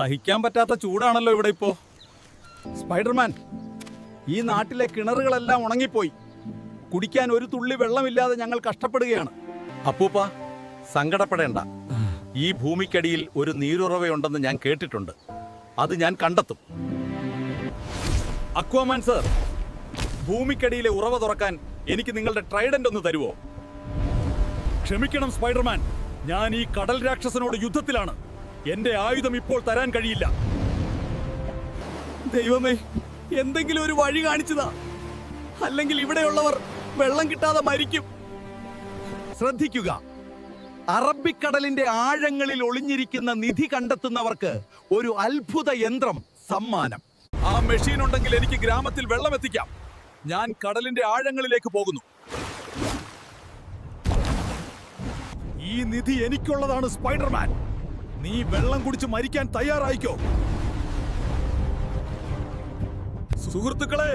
സഹിക്കാൻ പറ്റാത്ത ചൂടാണല്ലോ ഇവിടെ ഇപ്പോ. സ്പൈഡർമാൻ, ഈ നാട്ടിലെ കിണറുകളെല്ലാം ഉണങ്ങിപ്പോയി. കുടിക്കാൻ ഒരു തുള്ളി വെള്ളമില്ലാതെ ഞങ്ങൾ കഷ്ടപ്പെടുകയാണ്. അപ്പൂപ്പ, സങ്കടപ്പെടേണ്ട. ഈ ഭൂമിക്കടിയിൽ ഒരു നീരുറവയുണ്ടെന്ന് ഞാൻ കേട്ടിട്ടുണ്ട്. അത് ഞാൻ കണ്ടെത്തും. അക്വാമാൻ സർ, ഭൂമിക്കടിയിലെ ഉറവ തുറക്കാൻ എനിക്ക് നിങ്ങളുടെ ട്രൈഡന്റ് ഒന്ന് തരുമോ? ക്ഷമിക്കണം സ്പൈഡർമാൻ, ഞാൻ ഈ കടൽ രാക്ഷസനോട് യുദ്ധത്തിലാണ്. എന്റെ ആയുധം ഇപ്പോൾ തരാൻ കഴിയില്ല. ദൈവമേ, എന്തെങ്കിലും ഒരു വഴി കാണിച്ചതാ, അല്ലെങ്കിൽ ഇവിടെയുള്ളവർ വെള്ളം കിട്ടാതെ മരിക്കും. ശ്രദ്ധിക്കുക, അറബിക്കടലിന്റെ ആഴങ്ങളിൽ ഒളിഞ്ഞിരിക്കുന്ന നിധി കണ്ടെത്തുന്നവർക്ക് ഒരു അത്ഭുത യന്ത്രം സമ്മാനം. ആ മെഷീൻ ഉണ്ടെങ്കിൽ എനിക്ക് ഗ്രാമത്തിൽ വെള്ളം എത്തിക്കാം. ഞാൻ കടലിന്റെ ആഴങ്ങളിലേക്ക് പോകുന്നു. ഈ നിധി എനിക്കുള്ളതാണ് സ്പൈഡർമാൻ. നീ വെള്ളം കുടിച്ച് മരിക്കാൻ തയ്യാറായിക്കോ. സുഹൃത്തുക്കളെ,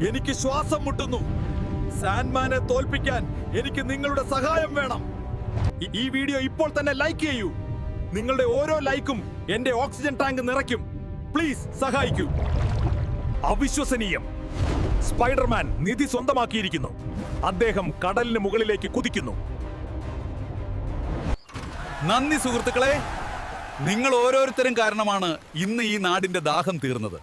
എനിക്ക് ശ്വാസം മുട്ടുന്നു. സാൻഡ്മാനെ തോൽപ്പിക്കാൻ എനിക്ക് നിങ്ങളുടെ സഹായം വേണം. ഈ വീഡിയോ ഇപ്പോൾ തന്നെ ലൈക്ക് ചെയ്യൂ. നിങ്ങളുടെ ഓരോ ലൈക്കും എന്റെ ഓക്സിജൻ ടാങ്ക് നിറയ്ക്കും. പ്ലീസ് സഹായിക്കൂ. അവിശ്വസനീയം, സ്പൈഡർമാൻ നിധി സ്വന്തമാക്കിയിരിക്കുന്നു. അദ്ദേഹം കടലിന് മുകളിലേക്ക് കുതിക്കുന്നു. നന്ദി സുഹൃത്തുക്കളെ, നിങ്ങൾ ഓരോരുത്തരും കാരണമാണ് ഇന്ന് ഈ നാടിന്റെ ദാഹം തീർന്നത്.